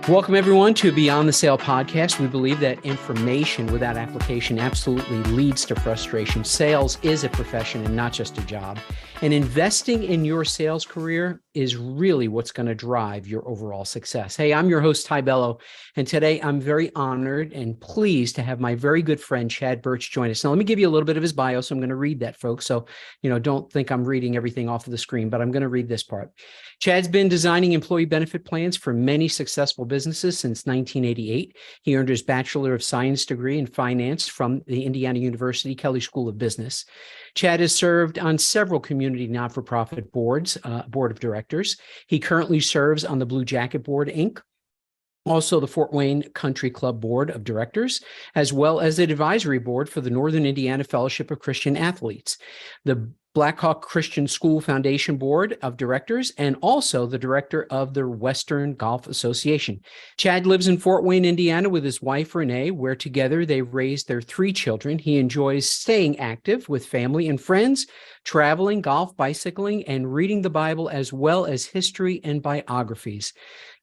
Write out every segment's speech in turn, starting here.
Welcome, everyone, to Beyond the Sale podcast. We believe that information without application absolutely leads to frustration. Sales is a profession and not just a job. And investing in your sales career is really what's going to drive your overall success. Hey, I'm your host, Bello, and today I'm very honored and pleased to have my very good friend, Chad Birch, join us. Now, let me give you a little bit of his bio, so I'm going to read that, folks. So, don't think I'm reading everything off of the screen, but I'm going to read this part. Chad's been designing employee benefit plans for many successful businesses since 1988. He earned his Bachelor of Science degree in finance from the Indiana University Kelley School of Business. Chad has served on several community not-for-profit boards, board of directors. He currently serves on the Blue Jacket Board, Inc., also the Fort Wayne Country Club Board of Directors, as well as the advisory board for the Northern Indiana Fellowship of Christian Athletes, the Blackhawk Christian School Foundation Board of Directors, and also the director of the Western Golf Association. Chad lives in Fort Wayne, Indiana with his wife, Renee, where together they've raised their 3 children. He enjoys staying active with family and friends, traveling, golf, bicycling, and reading the Bible, as well as history and biographies.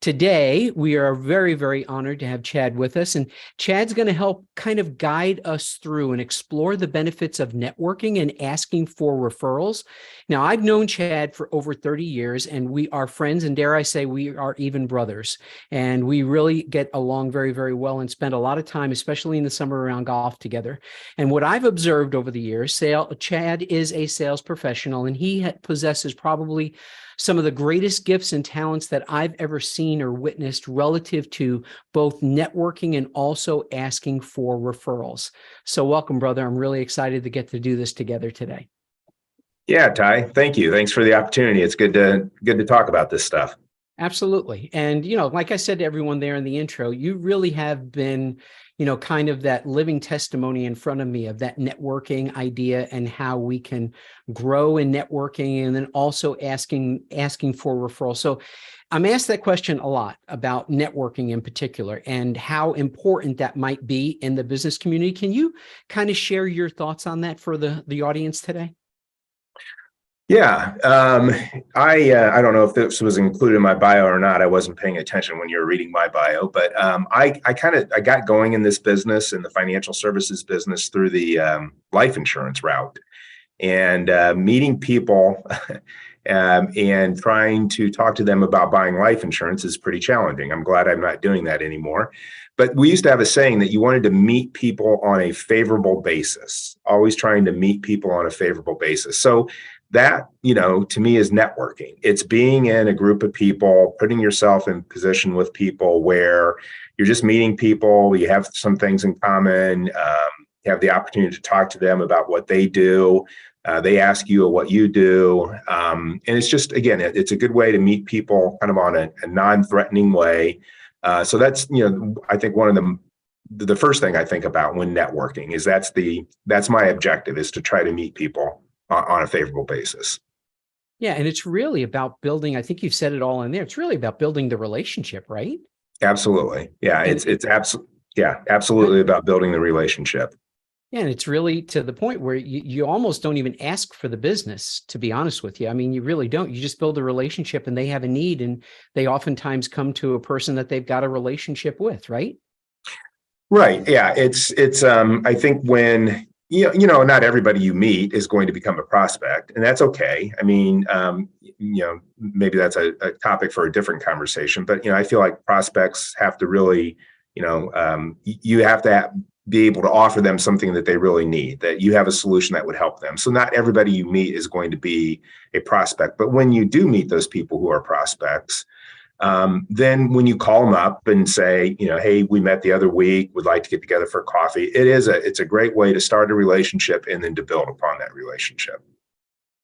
Today, we are very, very honored to have Chad with us, and Chad's going to help kind of guide us through and explore the benefits of networking and asking for referrals. Now, I've known Chad for over 30 years, and we are friends, and dare I say, we are even brothers, and we really get along very, very well and spend a lot of time, especially in the summer, around golf together. And what I've observed over the years, Chad is a sales professional, and he possesses probably some of the greatest gifts and talents that I've ever seen or witnessed relative to both networking and also asking for referrals. So welcome, brother. I'm really excited to get to do this together today. Yeah, Ty, thank you. Thanks for the opportunity. It's good to talk about this stuff. Absolutely. And, like I said to everyone there in the intro, you really have been, kind of that living testimony in front of me of that networking idea and how we can grow in networking, and then also asking for referrals. So I'm asked that question a lot about networking in particular and how important that might be in the business community. Can you kind of share your thoughts on that for the audience today? Yeah, I don't know if this was included in my bio or not. I wasn't paying attention when you were reading my bio, but I got going in this business, in the financial services business, through the life insurance route, and meeting people and trying to talk to them about buying life insurance is pretty challenging. I'm glad I'm not doing that anymore. But we used to have a saying that you wanted to meet people on a favorable basis, always trying to meet people on a favorable basis. So that, to me, is networking. It's being in a group of people, putting yourself in position with people where you're just meeting people, you have some things in common, you have the opportunity to talk to them about what they do. They ask you what you do. And it's just, again, it's a good way to meet people kind of on a non-threatening way. So that's, I think one of the first thing I think about when networking is that's my objective, is to try to meet people on a favorable basis. Yeah. And it's really about building, I think you've said it all in there. It's really about building the relationship, right? Absolutely. Yeah. Absolutely about building the relationship. Yeah. And it's really to the point where you almost don't even ask for the business, to be honest with you. I mean, you really don't. You just build a relationship and they have a need, and they oftentimes come to a person that they've got a relationship with, right? Right. Yeah. It's I think when, not everybody you meet is going to become a prospect, and that's okay. I mean, maybe that's a topic for a different conversation, but, I feel like prospects have to really, you have to be able to offer them something that they really need, that you have a solution that would help them. So not everybody you meet is going to be a prospect, but when you do meet those people who are prospects, then when you call them up and say, hey, we met the other week, would like to get together for coffee, it's a great way to start a relationship and then to build upon that relationship.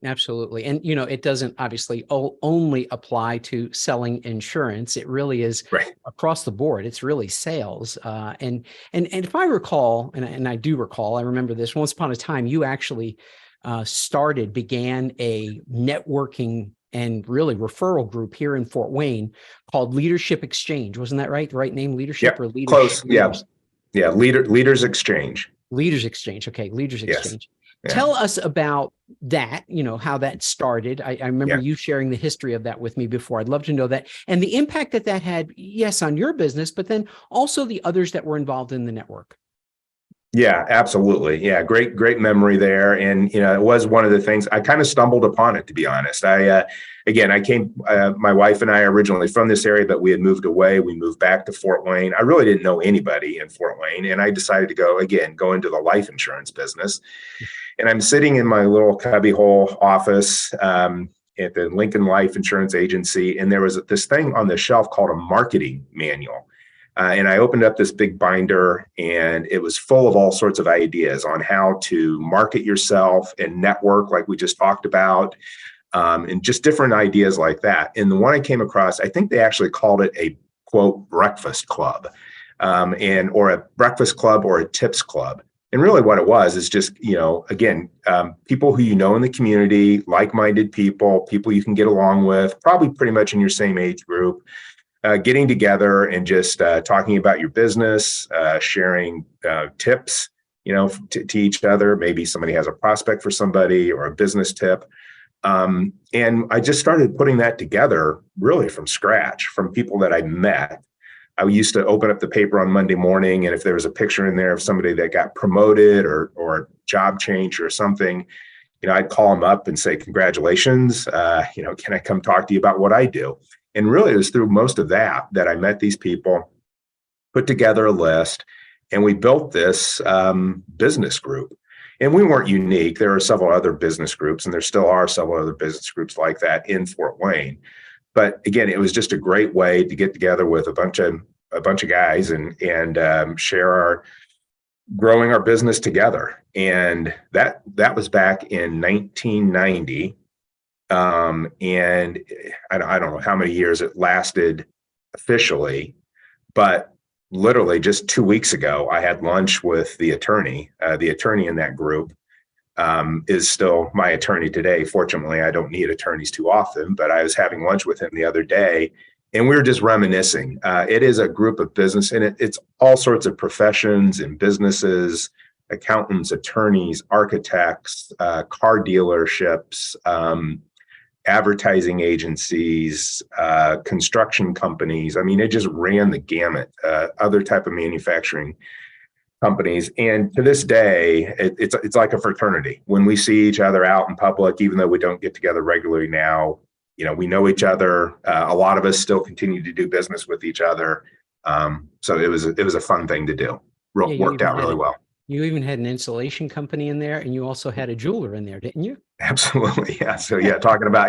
Absolutely. And, it doesn't obviously only apply to selling insurance. It really is across the board. It's really sales. And if I recall, and I do recall, I remember this, once upon a time, you actually began a networking and really referral group here in Fort Wayne called Leadership Exchange. Wasn't that right? The right name, Leadership, or Leadership? Close. Yeah. Yeah. Leaders Exchange. Leaders Exchange. Okay. Leaders Yes. Exchange. Tell us about that, how that started. I remember you sharing the history of that with me before. I'd love to know that and the impact that that had, yes, on your business, but then also the others that were involved in the network. Yeah, absolutely. Yeah, great memory there. And it was one of the things I kind of stumbled upon it, to be honest. I came. My wife and I are originally from this area, but we had moved away. We moved back to Fort Wayne. I really didn't know anybody in Fort Wayne, and I decided to go into the life insurance business. And I'm sitting in my little cubbyhole office at the Lincoln Life Insurance Agency, and there was this thing on the shelf called a marketing manual. And I opened up this big binder, and it was full of all sorts of ideas on how to market yourself and network, like we just talked about, and just different ideas like that. And the one I came across, I think they actually called it a quote breakfast club, or a breakfast club or a tips club. And really, what it was is just people who in the community, like-minded people you can get along with, probably pretty much in your same age group. Getting together and just talking about your business, sharing tips, to each other. Maybe somebody has a prospect for somebody or a business tip. And I just started putting that together really from scratch, from people that I met. I used to open up the paper on Monday morning, and if there was a picture in there of somebody that got promoted or job change or something, I'd call them up and say, congratulations, can I come talk to you about what I do? And really, it was through most of that I met these people, put together a list, and we built this business group. And we weren't unique. There are several other business groups, and there still are several other business groups like that in Fort Wayne. But again, it was just a great way to get together with a bunch of guys and share growing our business together. And that was back in 1990. And I don't know how many years it lasted officially, but literally just 2 weeks ago, I had lunch with the attorney. The attorney in that group is still my attorney today. Fortunately, I don't need attorneys too often, but I was having lunch with him the other day, and we were just reminiscing. It is a group of business, and it's all sorts of professions and businesses, accountants, attorneys, architects, car dealerships, advertising agencies, construction companies. I mean, it just ran the gamut, other type of manufacturing companies. And to this day, it's like a fraternity. When we see each other out in public, even though we don't get together regularly now, we know each other. A lot of us still continue to do business with each other. So it was a fun thing to do. Worked out really well. You even had an insulation company in there, and you also had a jeweler in there, didn't you? Absolutely. Yeah. So talking about,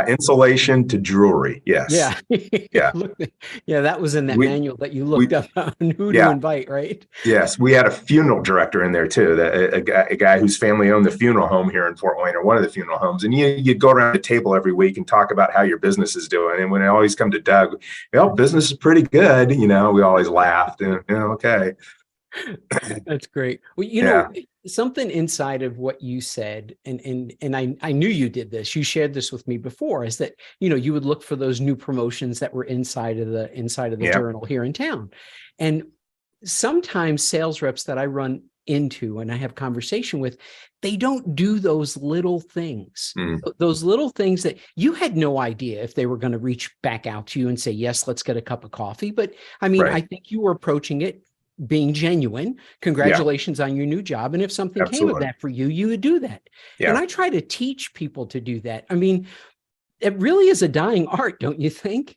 insulation to jewelry. Yes. Yeah. Yeah. Yeah. That was in that manual that you looked up on who to invite, right? Yes. We had a funeral director in there too, a guy whose family owned the funeral home here in Fort Wayne, or one of the funeral homes. And you'd go around the table every week and talk about how your business is doing. And when it always come to Doug, business is pretty good. We always laughed and, okay. That's great. Well, something inside of what you said, and I knew you did this. You shared this with me before, is that you would look for those new promotions that were inside of the journal here in town, and sometimes sales reps that I run into and I have conversation with, they don't do those little things, those little things that you had no idea if they were going to reach back out to you and say, yes, let's get a cup of coffee. But I mean, I think you were approaching it being genuine. Congratulations on your new job. And if something came of that for you, you would do that. Yeah. And I try to teach people to do that. I mean, it really is a dying art, don't you think?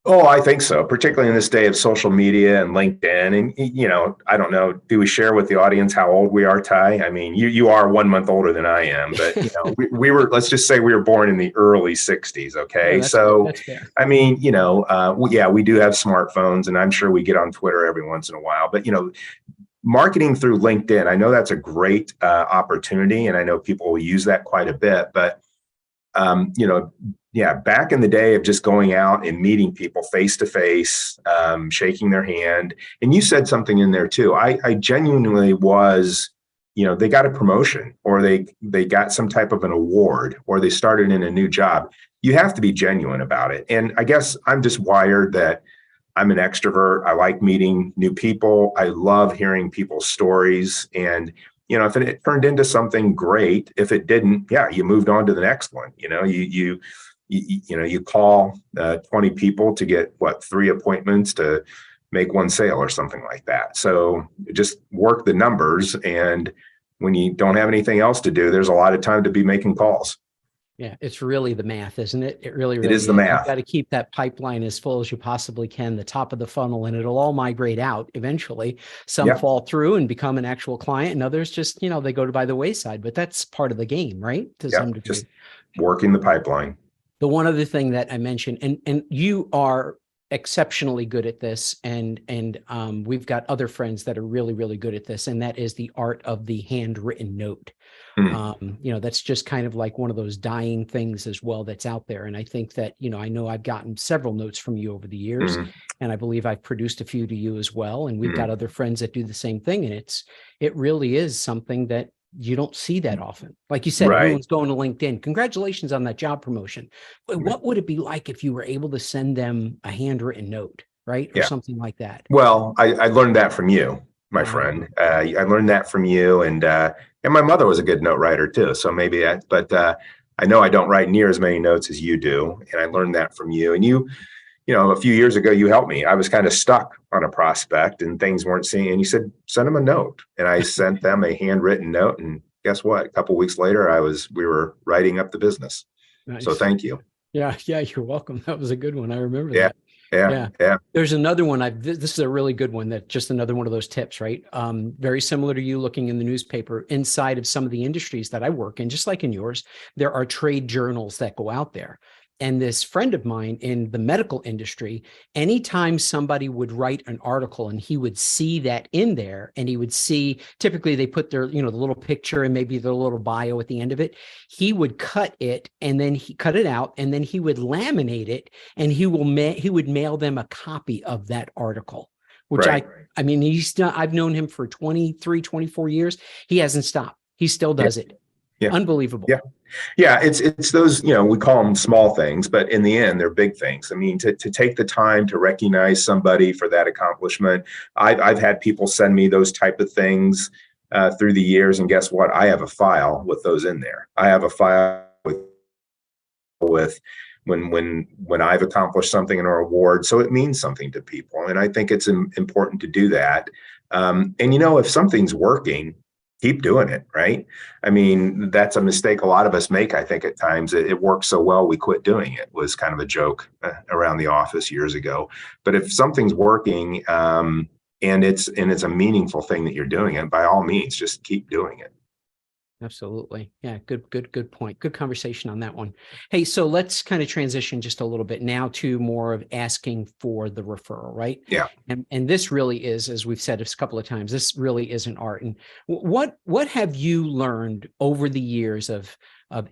Oh, I think so, particularly in this day of social media and LinkedIn. And, I don't know, do we share with the audience how old we are, Ty? I mean, you are 1 month older than I am, but, we were, let's just say we were born in the early 60s. Okay. That's fair. I mean, we do have smartphones, and I'm sure we get on Twitter every once in a while, but, marketing through LinkedIn, I know that's a great opportunity, and I know people will use that quite a bit, but, back in the day of just going out and meeting people face to face, shaking their hand. And you said something in there too. I genuinely was, they got a promotion, or they got some type of an award, or they started in a new job. You have to be genuine about it. And I guess I'm just wired that I'm an extrovert. I like meeting new people. I love hearing people's stories. And if it turned into something great. If it didn't, yeah, you moved on to the next one. You call 20 people to get 3 appointments to make 1 sale or something like that. So just work the numbers. And when you don't have anything else to do, there's a lot of time to be making calls. Yeah, it's really the math, isn't it? It really It is the is. math. You've got to keep that pipeline as full as you possibly can, the top of the funnel, and it'll all migrate out eventually. Some fall through and become an actual client, and others just, they go by the wayside. But that's part of the game, right? To some degree. Just working the pipeline. The one other thing that I mentioned, and you are exceptionally good at this, and we've got other friends that are really, really good at this, and that is the art of the handwritten note. That's just kind of like one of those dying things as well that's out there. And I think that, I know I've gotten several notes from you over the years, and I believe I've produced a few to you as well. And we've got other friends that do the same thing. And it really is something that you don't see that often. Like you said, everyone's going to LinkedIn. Congratulations on that job promotion. But what would it be like if you were able to send them a handwritten note, right? Or something like that? Well, I learned that from you, my friend. I learned that from you, and my mother was a good note writer too. So maybe but I know I don't write near as many notes as you do, and I learned that from you. And a few years ago, you helped me. I was kind of stuck on a prospect and things weren't seeing, and you said, send them a note. And I sent them a handwritten note, and guess what? A couple of weeks later, we were writing up the business. Nice. So thank you. Yeah, you're welcome. That was a good one. I remember that. Yeah. There's another one. This is a really good one. That just another one of those tips, right? Very similar to you looking in the newspaper. Inside of some of the industries that I work in, just like in yours, there are trade journals that go out there. And this friend of mine in the medical industry, anytime somebody would write an article and he would see that in there, and he would see, typically they put their, the little picture and maybe their little bio at the end of it, he would cut it and then he cut it out and then he would laminate it, and he would mail them a copy of that article, which I mean, I've known him for 23, 24 years. He hasn't stopped. He still does it. Yeah. Unbelievable. Yeah. It's those, we call them small things, but in the end, they're big things. I mean, to take the time to recognize somebody for that accomplishment. I've had people send me those type of things through the years. And guess what? I have a file with those in there. I have a file with when I've accomplished something in our award. So it means something to people. And I think it's important to do that. And if something's working, keep doing it, right? I mean, that's a mistake a lot of us make, I think, at times. It works so well, we quit doing it, was kind of a joke around the office years ago. But if something's working and it's a meaningful thing that you're doing it, by all means, just keep doing it. Absolutely. Yeah. Good point. Good conversation on that one. Hey, so let's kind of transition just a little bit now to more of asking for the referral, right? Yeah. And this really is, as we've said a couple of times, this really is an art. And what have you learned over the years of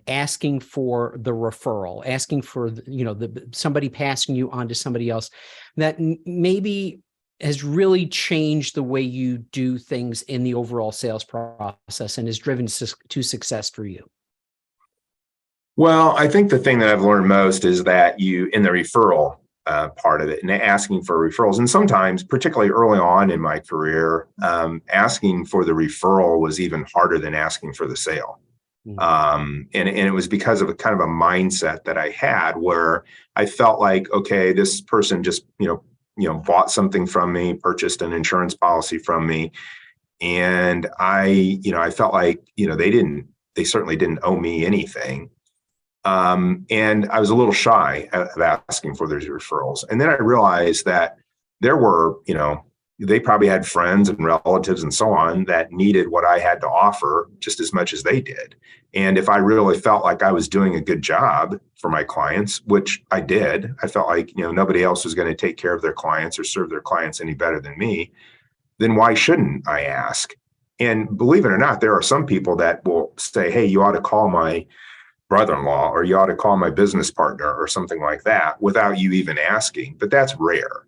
asking for the referral, asking for, somebody passing you on to somebody else that maybe has really changed the way you do things in the overall sales process and has driven to success for you? Well, I think the thing that I've learned most is that in the referral part of it, and asking for referrals, and sometimes, particularly early on in my career, asking for the referral was even harder than asking for the sale. And it was because of a kind of a mindset that I had where I felt like, okay, this person just, bought something from me, purchased an insurance policy from me. And I felt like, they certainly didn't owe me anything. And I was a little shy of asking for those referrals. And then I realized that there were, they probably had friends and relatives and so on that needed what I had to offer just as much as they did. And if I really felt like I was doing a good job for my clients, which I did, I felt like, nobody else was going to take care of their clients or serve their clients any better than me, then why shouldn't I ask? And believe it or not, there are some people that will say, hey, you ought to call my brother-in-law, or you ought to call my business partner or something like that without you even asking. But that's rare.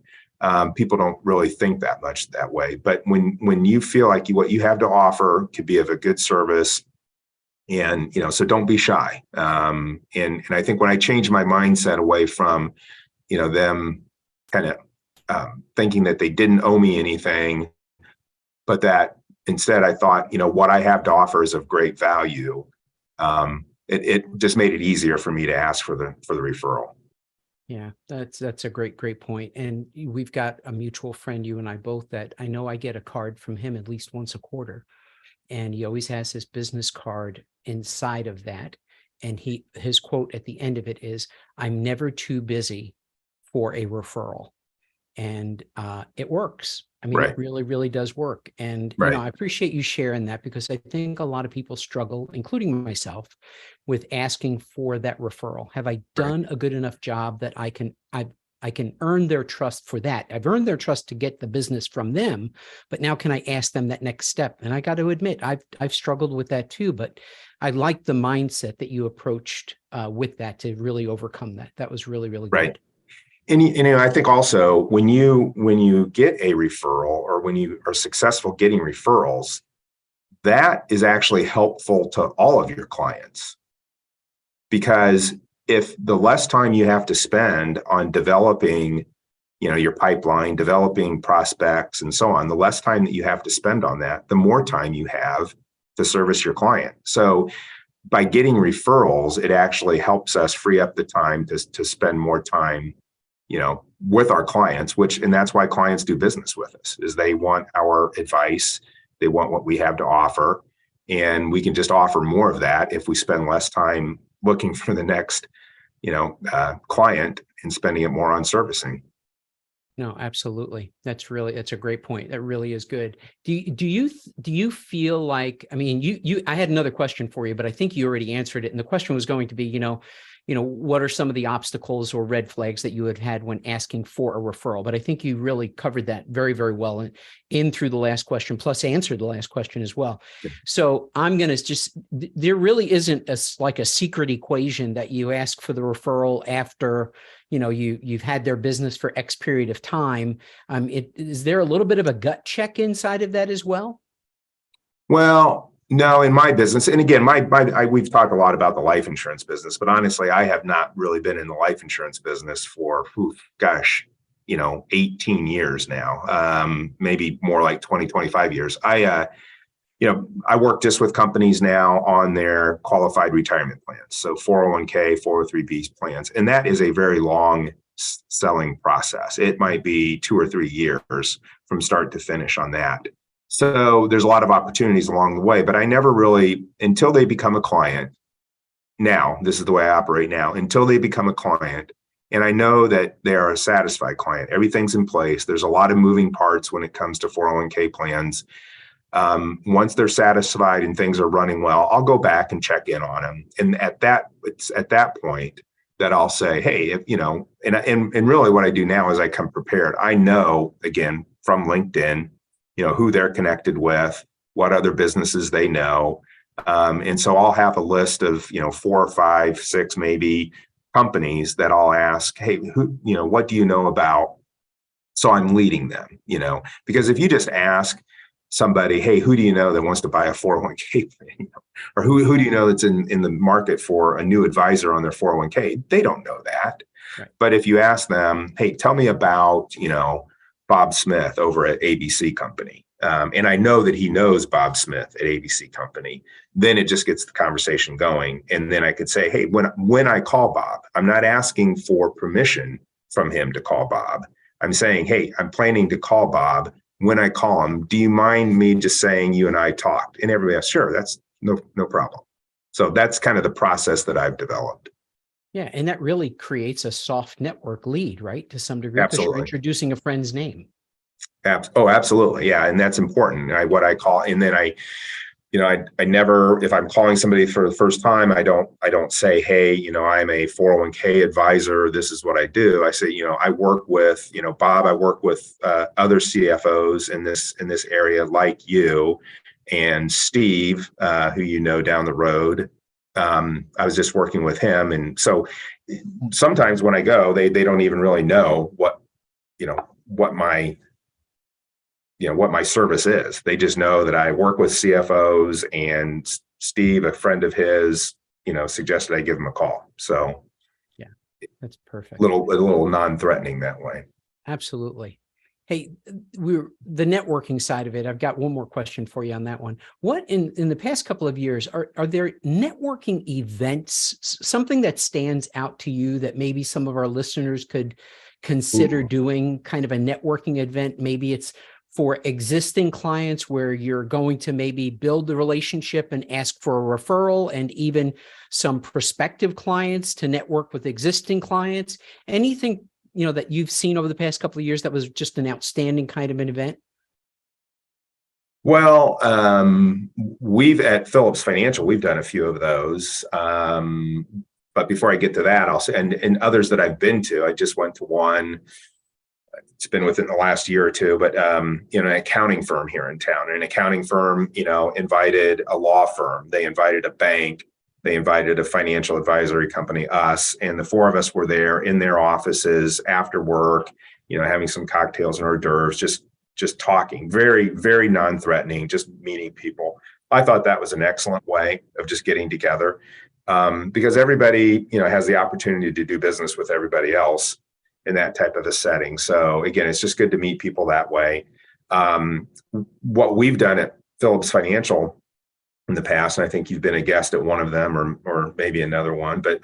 People don't really think that much that way. But when you feel like what you have to offer could be of a good service, and so don't be shy. And I think when I changed my mindset away from them kind of thinking that they didn't owe me anything, but that instead I thought, what I have to offer is of great value. It just made it easier for me to ask for the referral. Yeah, that's a great point. And we've got a mutual friend, you and I both, that I know I get a card from him at least once a quarter. And he always has his business card inside of that. And his quote at the end of it is, "I'm never too busy for a referral." And it works. I mean, Right. it really, really does work. And, Right. I appreciate you sharing that, because I think a lot of people struggle, including myself, with asking for that referral. Have I Right. done a good enough job that I can earn their trust for that? I've earned their trust to get the business from them, but now can I ask them that next step? And I got to admit, I've struggled with that too, but I like the mindset that you approached with that to really overcome that. That was really, really Right. good. And, I think also when you get a referral, or when you are successful getting referrals, that is actually helpful to all of your clients, because if the less time you have to spend on developing, your pipeline, developing prospects and so on, the less time that you have to spend on that, the more time you have to service your client. So by getting referrals, it actually helps us free up the time to spend more time, with our clients, and that's why clients do business with us, is they want our advice. They want what we have to offer. And we can just offer more of that if we spend less time looking for the next, client, and spending it more on servicing. No, absolutely. That's a great point. That really is good. Do you feel like, I mean, I had another question for you, but I think you already answered it. And the question was going to be, what are some of the obstacles or red flags that you had when asking for a referral? But I think you really covered that very, very well in through the last question, plus answered the last question as well. So I'm going to there really isn't like a secret equation that you ask for the referral after you've had their business for X period of time. Is there a little bit of a gut check inside of that as well? Well, no, in my business, and again, we've talked a lot about the life insurance business, but honestly, I have not really been in the life insurance business for, 18 years now, maybe more like 20, 25 years. I work just with companies now on their qualified retirement plans. So 401k, 403b plans. And that is a very long selling process. It might be 2 or 3 years from start to finish on that. So there's a lot of opportunities along the way, but I never really, until they become a client, now, this is the way I operate now, until they become a client, and I know that they are a satisfied client, everything's in place. There's a lot of moving parts when it comes to 401k plans. Once they're satisfied and things are running well, I'll go back and check in on them. And it's at that point that I'll say, hey, and really what I do now is I come prepared. I know, again, from LinkedIn, who they're connected with, what other businesses they know. And so I'll have a list of, 4 or 5, 6, maybe companies that I'll ask, hey, what do you know about? So I'm leading them, because if you just ask somebody, hey, who do you know that wants to buy a 401k plan? Or who do you know that's in the market for a new advisor on their 401k? They don't know that. Right. But if you ask them, hey, tell me about, Bob Smith over at ABC Company. And I know that he knows Bob Smith at ABC Company, then it just gets the conversation going. And then I could say, hey, when I call Bob, I'm not asking for permission from him to call Bob. I'm saying, hey, I'm planning to call Bob. When I call him, do you mind me just saying you and I talked? And everybody else, sure, that's no problem. So that's kind of the process that I've developed. Yeah, and that really creates a soft network lead, right? To some degree, because you're Absolutely. introducing a friend's name. Oh, absolutely. Yeah. And that's important. What I call, and then I never, if I'm calling somebody for the first time, I don't say, hey, I'm a 401k advisor. This is what I do. I say, I work with, Bob, I work with other CFOs in this area like you, and Steve, who down the road. I was just working with him. And so sometimes when I go, they don't even really know what my service is. They just know that I work with CFOs, and Steve, a friend of his, suggested I give him a call. So yeah, that's perfect. A little non-threatening that way. Absolutely. Hey, we're the networking side of it. I've got one more question for you on that one. What in the past couple of years are there networking events, something that stands out to you that maybe some of our listeners could consider Ooh. doing, kind of a networking event? Maybe it's for existing clients where you're going to maybe build the relationship and ask for a referral, and even some prospective clients to network with existing clients. Anything that you've seen over the past couple of years that was just an outstanding kind of an event? Well, we've at Phillips Financial, we've done a few of those. But before I get to that, I'll say, and others that I've been to, I just went to one. It's been within the last year or two, but an accounting firm here in town. An accounting firm, invited a law firm. They invited a bank. They invited a financial advisory company, us, and the four of us were there in their offices after work, having some cocktails and hors d'oeuvres, just talking, very, very non-threatening, just meeting people. I thought that was an excellent way of just getting together, because everybody, has the opportunity to do business with everybody else in that type of a setting. So again, it's just good to meet people that way. What we've done at Phillips Financial in the past, and I think you've been a guest at one of them, or maybe another one, but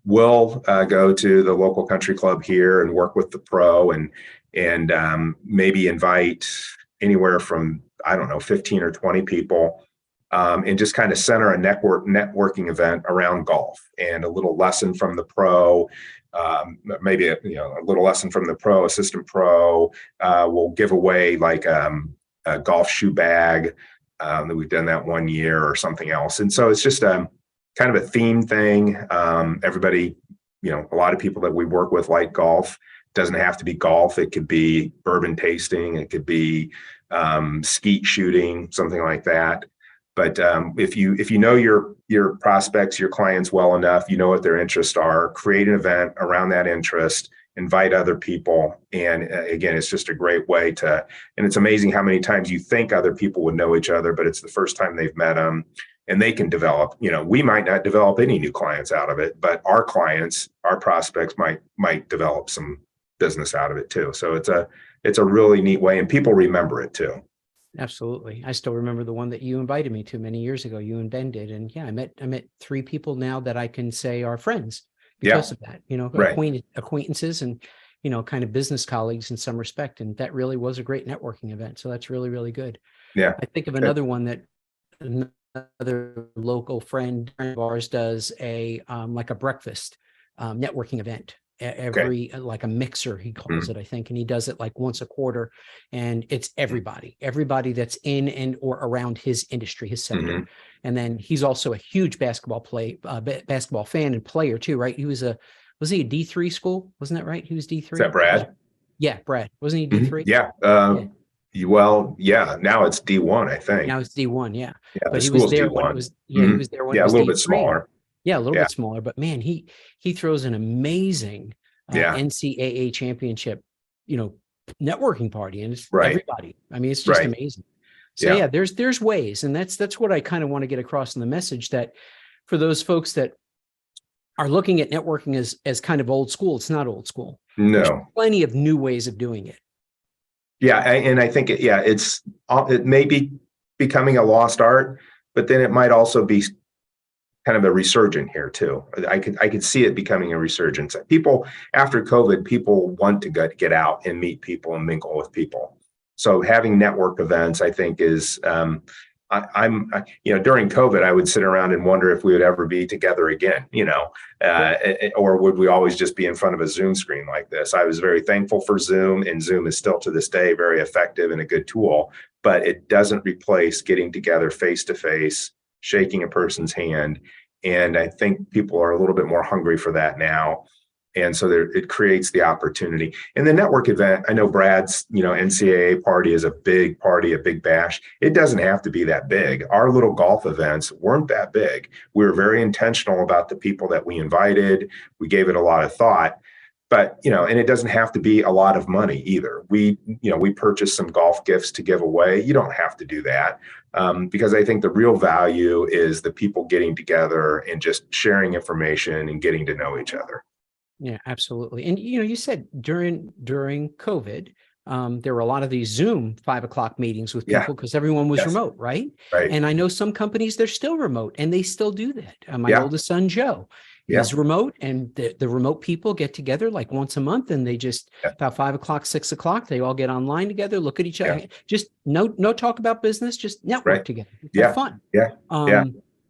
we'll go to the local country club here and work with the pro, and maybe invite anywhere from, I don't know, 15 or 20 people, and just kind of center a networking event around golf, and a little lesson from the pro, maybe a little lesson from the pro, assistant pro. We'll give away like a golf shoe bag. That we've done that one year, or something else. And so it's just kind of a theme thing. Everybody, a lot of people that we work with like golf. Doesn't have to be golf. It could be bourbon tasting. It could be skeet shooting, something like that. But if you know your prospects, your clients well enough, you know what their interests are, create an event around that interest, invite other people. And again, it's just a great way to, and it's amazing how many times you think other people would know each other, but it's the first time they've met them, and they can develop, we might not develop any new clients out of it, but our clients, our prospects might develop some business out of it too. So it's a really neat way, and people remember it too. Absolutely. I still remember the one that you invited me to many years ago, you and Ben did. And yeah, I met 3 people now that I can say are friends because of that, Right. acquaintances, and, kind of business colleagues in some respect. And that really was a great networking event. So that's really, really good. Yeah. I think of another one that another local friend of ours does, like a breakfast networking event every, like a mixer, he calls it, I think. And he does it like once a quarter, and it's everybody that's in and or around his industry, his sector. Mm-hmm. And then he's also a huge basketball fan and player too, right? Was he a D3 school? Wasn't that right? He was D3. Is that Brad? Yeah, Brad. Wasn't he Mm-hmm. D3? Yeah. Well, yeah. Now it's D1, I think. Now it's D1. Yeah. Yeah, the But he was school's there when it D1. was, Mm-hmm. he was there when Yeah, it a was little bit D3. smaller. Yeah, a little Yeah. bit smaller, but man, he throws an amazing Yeah. NCAA championship, networking party, and it's Right. everybody. I mean, it's just Right. amazing. So Yeah. yeah, there's ways, and that's what I kind of want to get across in the message, that for those folks that are looking at networking as kind of old school, it's not old school. There's No. plenty of new ways of doing it. Yeah, and I think it may be becoming a lost art, but then it might also be kind of a resurgent here too. I could see it becoming a resurgence. People after COVID, people want to get out and meet people and mingle with people. So having network events, I think, is during COVID, I would sit around and wonder if we would ever be together again, or would we always just be in front of a Zoom screen like this? I was very thankful for Zoom, and Zoom is still to this day very effective and a good tool, but it doesn't replace getting together face to face, shaking a person's hand. And I think people are a little bit more hungry for that now. And so it creates the opportunity. And the network event, I know Brad's, NCAA party is a big party, a big bash. It doesn't have to be that big. Our little golf events weren't that big. We were very intentional about the people that we invited. We gave it a lot of thought. But, and it doesn't have to be a lot of money either. We purchased some golf gifts to give away. You don't have to do that, because I think the real value is the people getting together and just sharing information and getting to know each other. Yeah, absolutely. And you said during COVID, there were a lot of these Zoom 5 o'clock meetings with people because everyone was remote, right? Right. And I know some companies, they're still remote and they still do that. My Yeah. oldest son, Joe, is remote, and the remote people get together like once a month, and they just about 5 o'clock, 6 o'clock, they all get online together, look at each other, just no talk about business, just network together. Have fun. Yeah.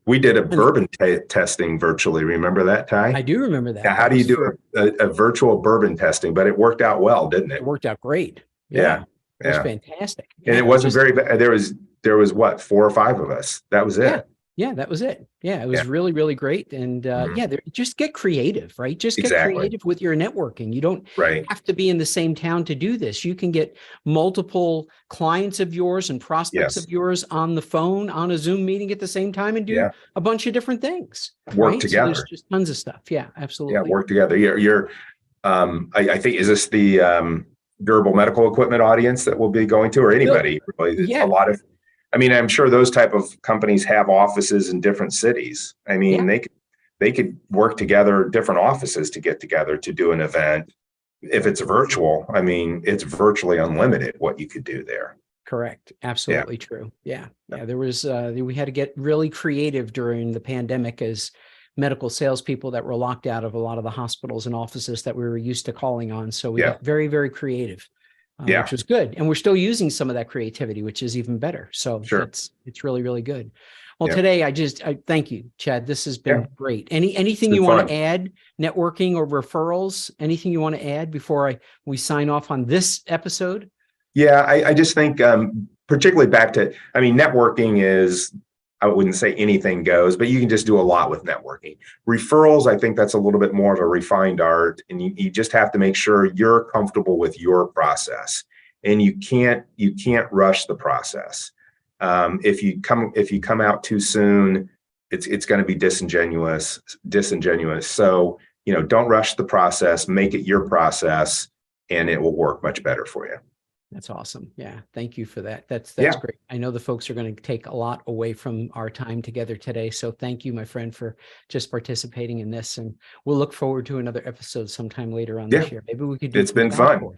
We did a bourbon testing virtually. Remember that, Ty? I do remember that. Now, how do you do a virtual bourbon testing? But it worked out well, didn't it? It worked out great. Yeah. It was fantastic. And it wasn't very bad. There was what, 4 or 5 of us. That was it. Yeah, that was it. Yeah, it was really, really great. And just get creative, right? Just get creative with your networking. You don't have to be in the same town to do this. You can get multiple clients of yours and prospects of yours on the phone, on a Zoom meeting at the same time, and do a bunch of different things. Work together. So there's just tons of stuff. Yeah, absolutely. Yeah, work together. I think, is this the durable medical equipment audience that we'll be going to, or anybody? Really? It's a lot of, I mean, I'm sure those type of companies have offices in different cities. I mean, they could work together, different offices to get together to do an event. If it's virtual, I mean, it's virtually unlimited what you could do there. Correct. Absolutely true. Yeah. There was, we had to get really creative during the pandemic as medical salespeople that were locked out of a lot of the hospitals and offices that we were used to calling on. So we got very, very creative. Which was good. And we're still using some of that creativity, which is even better. So it's really, really good. Well, today I thank you, Chad. This has been great. Anything you want to add, networking or referrals, anything you want to add before we sign off on this episode? Yeah, I just think particularly back to, I mean, networking is, I wouldn't say anything goes, but you can just do a lot with networking. Referrals, I think that's a little bit more of a refined art, and you just have to make sure you're comfortable with your process, and you can't rush the process. If you come out too soon, it's going to be disingenuous. So, don't rush the process, make it your process, and it will work much better for you. That's awesome. Yeah. Thank you for that. That's great. I know the folks are going to take a lot away from our time together today. So thank you, my friend, for just participating in this. And we'll look forward to another episode sometime later on this year. Maybe we could do It's been fun.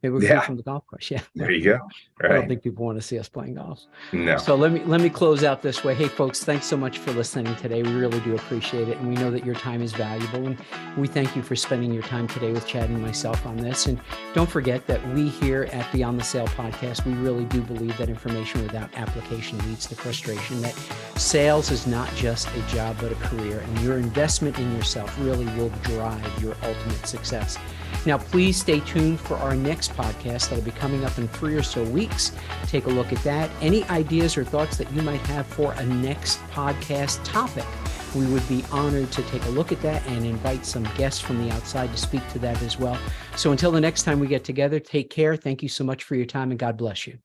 Maybe we can do from the golf course. Yeah. There you go. Right. I don't think people want to see us playing golf. No. So let me close out this way. Hey, folks, thanks so much for listening today. We really do appreciate it. And we know that your time is valuable. And we thank you for spending your time today with Chad and myself on this. And don't forget that we here at Beyond the Sale podcast, we really do believe that information without application leads to frustration, that sales is not just a job, but a career. And your investment in yourself really will drive your ultimate success. Now, please stay tuned for our next podcast that'll be coming up in 3 or so weeks. Take a look at that. Any ideas or thoughts that you might have for a next podcast topic, we would be honored to take a look at that and invite some guests from the outside to speak to that as well. So until the next time we get together, take care. Thank you so much for your time, and God bless you.